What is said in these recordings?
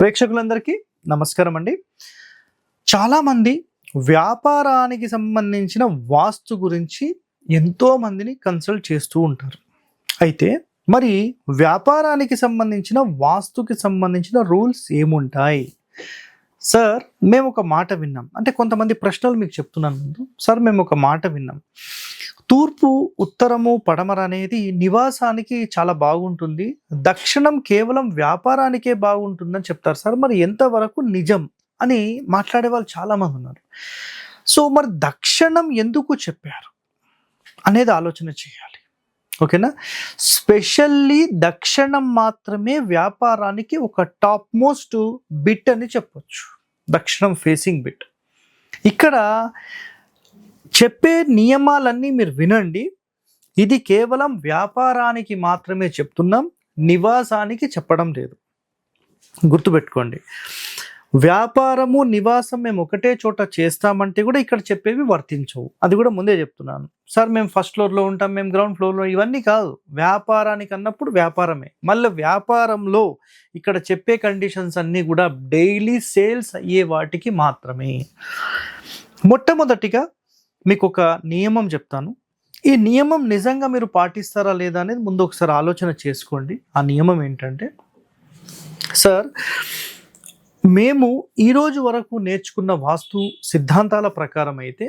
ప్రేక్షకులందరికీ నమస్కారం అండి. చాలామంది వ్యాపారానికి సంబంధించిన వాస్తు గురించి ఎంతో మందిని కన్సల్ట్ చేస్తూ ఉంటారు. అయితే మరి వ్యాపారానికి సంబంధించిన వాస్తుకి సంబంధించిన రూల్స్ ఏముంటాయి? సార్ మేము ఒక మాట విన్నాం. అంటే కొంతమంది ప్రశ్నలు మీకు చెప్తున్నాను ముందు. సార్ మేము ఒక మాట విన్నాం. తూర్పు, ఉత్తరము, పడమర అనేది నివాసానికి చాలా బాగుంటుంది. దక్షిణం కేవలం వ్యాపారానికే బాగుంటుందని చెప్తారు సార్. మరి ఎంతవరకు నిజం అని మాట్లాడే వాళ్ళు చాలామంది ఉన్నారు. సో మరి దక్షిణం ఎందుకు చెప్పారు అనేది ఆలోచన చేయాలి. ఓకేనా? స్పెషల్లీ దక్షిణం మాత్రమే వ్యాపారానికి ఒక టాప్ మోస్ట్ బిట్ అని చెప్పొచ్చు. దక్షిణం ఫేసింగ్ బిట్. ఇక్కడ చెప్పే నియమాలన్నీ మీరు వినండి. ఇది కేవలం వ్యాపారానికి మాత్రమే చెప్తున్నాం, నివాసానికి చెప్పడం లేదు. గుర్తుపెట్టుకోండి, వ్యాపారము నివాసం మేము ఒకటే చోట చేస్తామంటే కూడా ఇక్కడ చెప్పేవి వర్తించవు. అది కూడా ముందే చెప్తున్నాను. సార్ మేము ఫస్ట్ ఫ్లోర్లో ఉంటాం, మేము గ్రౌండ్ ఫ్లోర్లో, ఇవన్నీ కాదు. వ్యాపారానికి అన్నప్పుడు వ్యాపారమే. మళ్ళీ వ్యాపారంలో ఇక్కడ చెప్పే కండిషన్స్ అన్నీ కూడా డైలీ సేల్స్ అయ్యే వాటికి మాత్రమే. మొట్టమొదటిగా మీకు ఒక నియమం చెప్తాను. ఈ నియమం నిజంగా మీరు పాటిస్తారా లేదా అనేది ముందు ఒకసారి ఆలోచన చేసుకోండి. ఆ నియమం ఏంటంటే, సార్ మేము ఈరోజు వరకు నేర్చుకున్న వాస్తు సిద్ధాంతాల ప్రకారం అయితే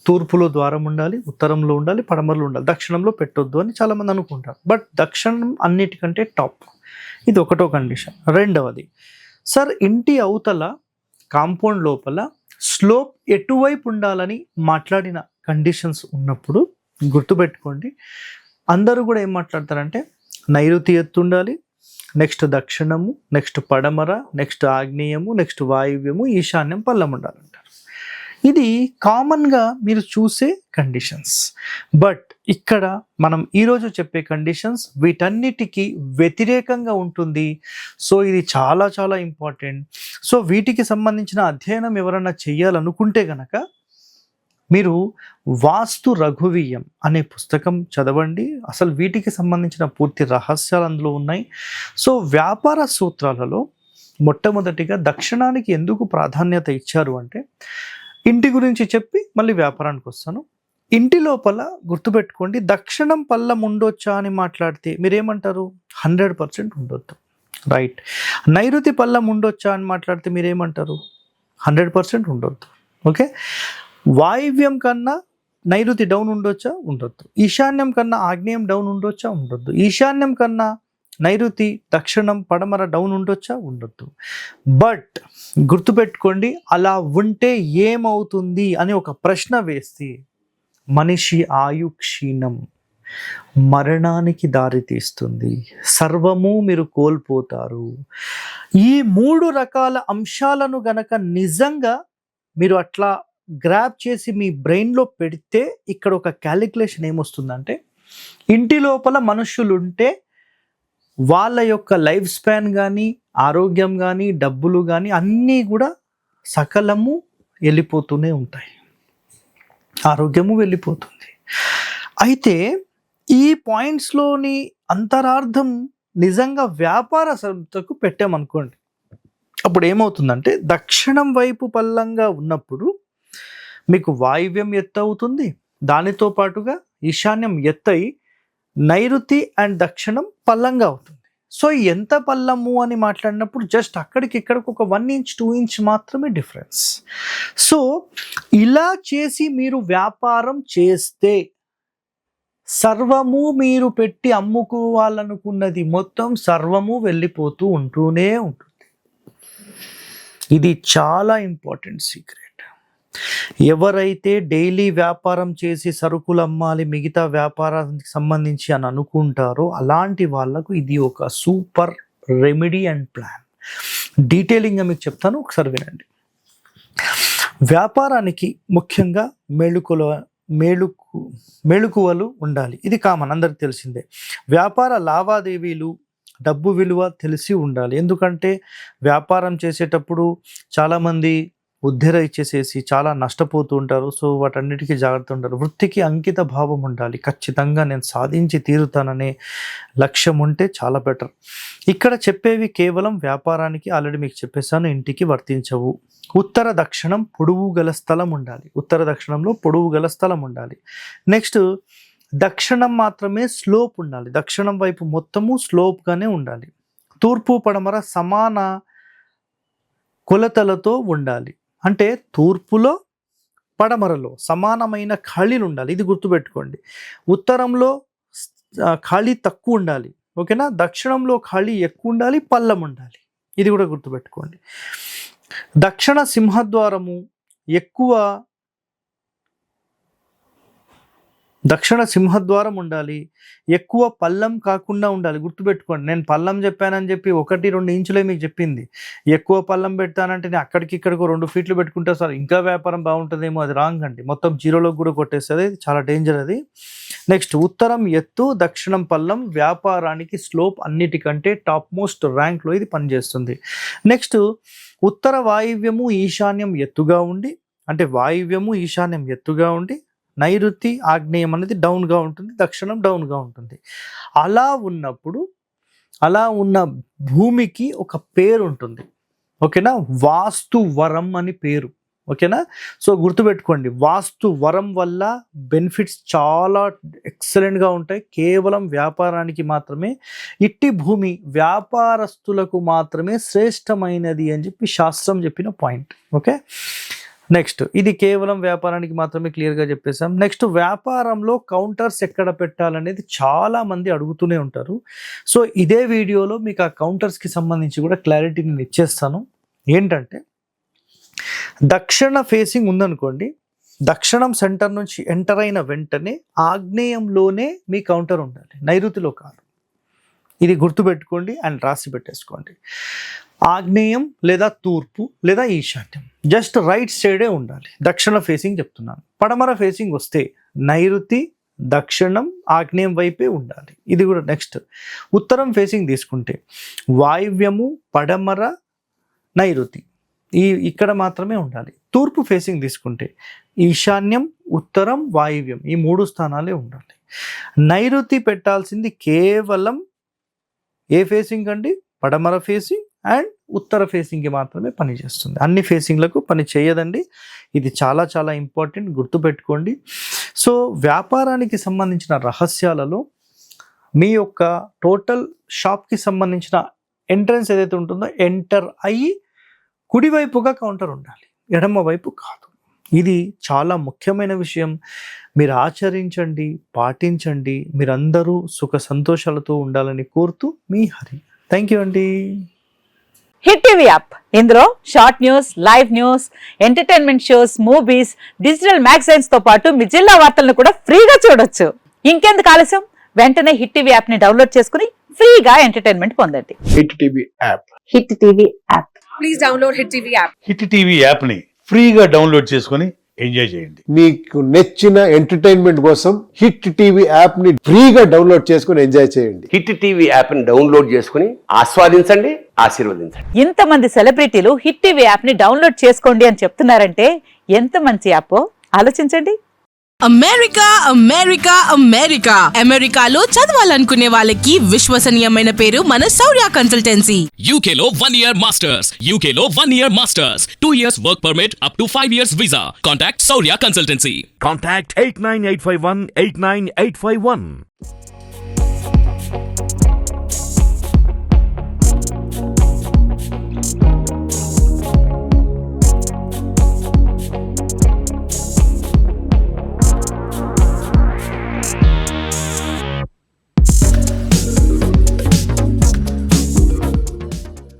తూర్పులో ద్వారం ఉండాలి, ఉత్తరంలో ఉండాలి, పడమరలో ఉండాలి, దక్షిణంలో పెట్టొద్దు అని చాలామంది అనుకుంటారు. బట్ దక్షిణం అన్నిటికంటే టాప్. ఇది ఒకటో కండిషన్. రెండవది, సార్ ఇంటి అవతల కాంపౌండ్ లోపల స్లోప్ ఎటువైపు ఉండాలని మాట్లాడిన కండిషన్స్ ఉన్నప్పుడు గుర్తుపెట్టుకోండి, అందరూ కూడా ఏం మాట్లాడతారంటే నైరుతి ఎత్తు ఉండాలి, నెక్స్ట్ దక్షిణము, నెక్స్ట్ పడమర, నెక్స్ట్ ఆగ్నేయము, నెక్స్ట్ వాయువ్యము, ఈశాన్యం, పల్లం ఉండాలంటారు. ఇది కామన్గా మీరు చూసే కండిషన్స్. బట్ ఇక్కడ మనం ఈరోజు చెప్పే కండిషన్స్ వీటన్నిటికీ వ్యతిరేకంగా ఉంటుంది. సో ఇది చాలా చాలా ఇంపార్టెంట్. సో వీటికి సంబంధించిన అధ్యయనం ఎవరైనా చేయాలనుకుంటే గనక మీరు వాస్తు రఘువీయం అనే పుస్తకం చదవండి. అసలు వీటికి సంబంధించిన పూర్తి రహస్యాలు అందులో ఉన్నాయి. సో వ్యాపార సూత్రాలలో మొట్టమొదటిగా దక్షిణానికి ఎందుకు ప్రాధాన్యత ఇచ్చారు అంటే, ఇంటి గురించి చెప్పి మళ్ళీ వ్యాపారానికి వస్తాను. ఇంటి లోపల గుర్తుపెట్టుకోండి, దక్షిణం పల్లం ఉండొచ్చా అని మాట్లాడితే మీరేమంటారు? 100% ఉండొద్దు. రైట్. నైరుతి పల్లం ఉండొచ్చా అని మాట్లాడితే మీరేమంటారు? 100% ఉండొద్దు. ఓకే. వాయువ్యం కన్నా నైరుతి డౌన్ ఉండొచ్చా? ఉండొద్దు. ఈశాన్యం కన్నా ఆగ్నేయం డౌన్ ఉండొచ్చా? ఉండొద్దు. ఈశాన్యం కన్నా నైరుతి, దక్షిణం, పడమర డౌన్ ఉండొచ్చా? ఉండొద్దు. బట్ గుర్తుపెట్టుకోండి, అలా ఉంటే ఏమవుతుంది అని ఒక ప్రశ్న వేస్తే మనిషి ఆయు క్షీణం, మరణానికి దారితీస్తుంది, సర్వము మీరు కోల్పోతారు. ఈ 3 రకాల అంశాలను గనక నిజంగా మీరు అట్లా గ్రాప్ చేసి మీ బ్రెయిన్లో పెడితే ఇక్కడ ఒక క్యాలిక్యులేషన్ ఏమొస్తుందంటే, ఇంటి లోపల మనుషులు ఉంటే వాళ్ళ యొక్క లైఫ్ స్పాన్ కానీ, ఆరోగ్యం కానీ, డబ్బులు కానీ అన్నీ కూడా సకలము వెళ్ళిపోతూనే ఉంటాయి, ఆరోగ్యము వెళ్ళిపోతుంది. అయితే ఈ పాయింట్స్లోని అంతరార్థం నిజంగా వ్యాపార సంస్థకు పెట్టామనుకోండి, అప్పుడు ఏమవుతుందంటే దక్షిణం వైపు పల్లంగా ఉన్నప్పుడు మీకు వాయువ్యం ఎత్తు అవుతుంది, దానితో పాటుగా ఈశాన్యం ఎత్తయి నైరుతి అండ్ దక్షిణం పల్లంగా అవుతుంది. సో ఎంత పల్లము అని మాట్లాడినప్పుడు జస్ట్ అక్కడికి ఇక్కడికి ఒక 1 ఇంచ్ 2 ఇంచ్ మాత్రమే డిఫరెన్స్. సో ఇలా చేసి మీరు వ్యాపారం చేస్తే సర్వము మీరు పెట్టి అమ్ముకోవాలనుకున్నది మొత్తం సర్వము వెళ్ళిపోతూ ఉంటూనే ఉంటుంది. ఇది చాలా ఇంపార్టెంట్ సీక్రెట్. ఎవరైతే డైలీ వ్యాపారం చేసి సరుకులు అమ్మాలి, మిగతా వ్యాపారానికి సంబంధించి అని అనుకుంటారో అలాంటి వాళ్ళకు ఇది ఒక సూపర్ రెమెడీ అండ్ ప్లాన్. డీటెయిలింగ్గా మీకు చెప్తాను, ఒకసారి వినండి. వ్యాపారానికి ముఖ్యంగా మెళుకువలు ఉండాలి. ఇది కామన్, అందరికి తెలిసిందే. వ్యాపార లావాదేవీలు, డబ్బు విలువ తెలిసి ఉండాలి. ఎందుకంటే వ్యాపారం చేసేటప్పుడు చాలామంది ఉద్దెర ఇచ్చేసేసి చాలా నష్టపోతూ ఉంటారు. సో వాటన్నిటికీ జాగ్రత్త ఉంటారు. వృత్తికి అంకిత భావం ఉండాలి. ఖచ్చితంగా నేను సాధించి తీరుతాననే లక్ష్యం ఉంటే చాలా బెటర్. ఇక్కడ చెప్పేవి కేవలం వ్యాపారానికి, ఆల్రెడీ మీకు చెప్పేసాను, ఇంటికి వర్తించవు. ఉత్తర దక్షిణం పొడవు గల స్థలం ఉండాలి. ఉత్తర దక్షిణంలో పొడవు గల స్థలం ఉండాలి. నెక్స్ట్ దక్షిణం మాత్రమే స్లోప్ ఉండాలి. దక్షిణం వైపు మొత్తము స్లోప్గానే ఉండాలి. తూర్పు పడమర సమాన కొలతలతో ఉండాలి. అంటే తూర్పులో పడమరలో సమానమైన ఖాళీలు ఉండాలి. ఇది గుర్తుపెట్టుకోండి. ఉత్తరంలో ఖాళీ తక్కువ ఉండాలి, ఓకేనా. దక్షిణంలో ఖాళీ ఎక్కువ ఉండాలి, పల్లం ఉండాలి. ఇది కూడా గుర్తుపెట్టుకోండి. దక్షిణ సింహద్వారము దక్షిణ సింహద్వారం ఉండాలి. ఎక్కువ పల్లం కాకుండా ఉండాలి. గుర్తుపెట్టుకోండి, నేను పల్లం చెప్పానని చెప్పి 1-2 ఇంచులే మీకు చెప్పింది. ఎక్కువ పల్లం పెడతానంటే నేను అక్కడికి ఇక్కడికి 2 ఫీట్లు పెట్టుకుంటా సార్, ఇంకా వ్యాపారం బాగుంటుందేమో. అది రాంగ్ అండి. మొత్తం జీరోలోకి కూడా కొట్టేస్తుంది. చాలా డేంజర్ అది. నెక్స్ట్ ఉత్తరం ఎత్తు, దక్షిణం పల్లం. వ్యాపారానికి స్లోప్ అన్నిటికంటే టాప్ మోస్ట్ ర్యాంక్లో ఇది పనిచేస్తుంది. నెక్స్ట్ ఉత్తర వాయువ్యము ఈశాన్యం ఎత్తుగా ఉండి, అంటే వాయువ్యము ఈశాన్యం ఎత్తుగా ఉండి, నైరుతి ఆగ్నేయం అనేది డౌన్గా ఉంటుంది, దక్షిణం డౌన్గా ఉంటుంది. అలా ఉన్నప్పుడు అలా ఉన్న భూమికి ఒక పేరు ఉంటుంది, ఓకేనా. వాస్తు వరం అని పేరు, ఓకేనా. సో గుర్తుపెట్టుకోండి, వాస్తు వరం వల్ల బెనిఫిట్స్ చాలా ఎక్సలెంట్గా ఉంటాయి. కేవలం వ్యాపారానికి మాత్రమే. ఇట్టి భూమి వ్యాపారస్తులకు మాత్రమే శ్రేష్టమైనది అని చెప్పి శాస్త్రం చెప్పిన పాయింట్, ఓకే. నెక్స్ట్ ఇది కేవలం వ్యాపారానికి మాత్రమే, క్లియర్గా చెప్పేసాం. నెక్స్ట్ వ్యాపారంలో కౌంటర్స్ ఎక్కడ పెట్టాలనేది చాలా మంది అడుగుతూనే ఉంటారు. సో ఇదే వీడియోలో మీకు ఆ కౌంటర్స్కి సంబంధించి కూడా క్లారిటీ నేను ఇచ్చేస్తాను. ఏంటంటే దక్షిణ ఫేసింగ్ ఉందనుకోండి, దక్షిణం సెంటర్ నుంచి ఎంటర్ అయిన వెంటనే ఆగ్నేయంలోనే మీ కౌంటర్ ఉండాలి, నైరుతిలో కాదు. ఇది గుర్తుపెట్టుకోండి అండ్ రాసి పెట్టేసుకోండి. ఆగ్నేయం లేదా తూర్పు లేదా ఈశాన్యం, జస్ట్ రైట్ సైడే ఉండాలి. దక్షిణ ఫేసింగ్ చెప్తున్నాను. పడమర ఫేసింగ్ వస్తే నైరుతి, దక్షిణం, ఆగ్నేయం వైపే ఉండాలి. ఇది కూడా నెక్స్ట్. ఉత్తరం ఫేసింగ్ తీసుకుంటే వాయువ్యము, పడమర, నైరుతి, ఇక్కడ మాత్రమే ఉండాలి. తూర్పు ఫేసింగ్ తీసుకుంటే ఈశాన్యం, ఉత్తరం, వాయువ్యం, ఈ 3 స్థానాలే ఉండాలి. నైరుతి పెట్టాల్సింది కేవలం ఏ ఫేసింగ్ అండి? పడమర ఫేసింగ్ అండ్ ఉత్తర ఫేసింగ్కి మాత్రమే పనిచేస్తుంది. అన్ని ఫేసింగ్లకు పని చేయదండి. ఇది చాలా చాలా ఇంపార్టెంట్, గుర్తుపెట్టుకోండి. సో వ్యాపారానికి సంబంధించిన రహస్యాలలో మీ యొక్క టోటల్ షాప్కి సంబంధించిన ఎంట్రన్స్ ఏదైతే ఉంటుందో, ఎంటర్ అయ్యి కుడివైపుగా కౌంటర్ ఉండాలి, ఎడమ వైపు కాదు. ఇది చాలా ముఖ్యమైన విషయం. మీరు ఆచరించండి, పాటించండి. మీరందరూ సుఖ సంతోషాలతో ఉండాలని కోరుతూ మీ హరి. థ్యాంక్ యూ అండి. హిట్ టీవీ యాప్, ఇందులో short news, live news, entertainment shows, movies, digital magazines తో పాటు మీ జిల్లా వార్తలను కూడా ఫ్రీగా చూడొచ్చు. ఇంకెందుకు ఆలస్యం, వెంటనే హిట్ టీవీ యాప్ ని డౌన్లోడ్ చేసుకుని ఫ్రీగా ఎంటర్టైన్మెంట్ పొందండి. Hit TV app. Hit TV app. Please download hit TV app. Hit TV app ని ఫ్రీగా డౌన్లోడ్ చేసుకొని ఎంజాయ్ చేయండి. మీకు నచ్చిన ఎంటర్టైన్మెంట్ కోసం హిట్ టీవీ యాప్ ని ఫ్రీగా డౌన్లోడ్ చేసుకొని ఎంజాయ్ చేయండి. హిట్ టీవీ యాప్ ని డౌన్లోడ్ చేసుకుని ఆస్వాదించండి, ఆశీర్వదించండి. ఇంతమంది సెలబ్రిటీలు హిట్ టీవీ యాప్ ని డౌన్లోడ్ చేసుకోండి అని చెప్తున్నారంటే ఎంత మంచి యాప్ ఆలోచించండి. అమెరికా అమెరికా అమెరికా అమెరికాలో చదవాలనుకునే వాళ్ళకి విశ్వసనీయమైన పేరు మన శౌర్య కన్సల్టెన్సీ. UK లో 1 year masters. UK లో 1 year masters. 2 years work permit up to 5 years visa. Contact Saurya Consultancy. Contact 89851 89851.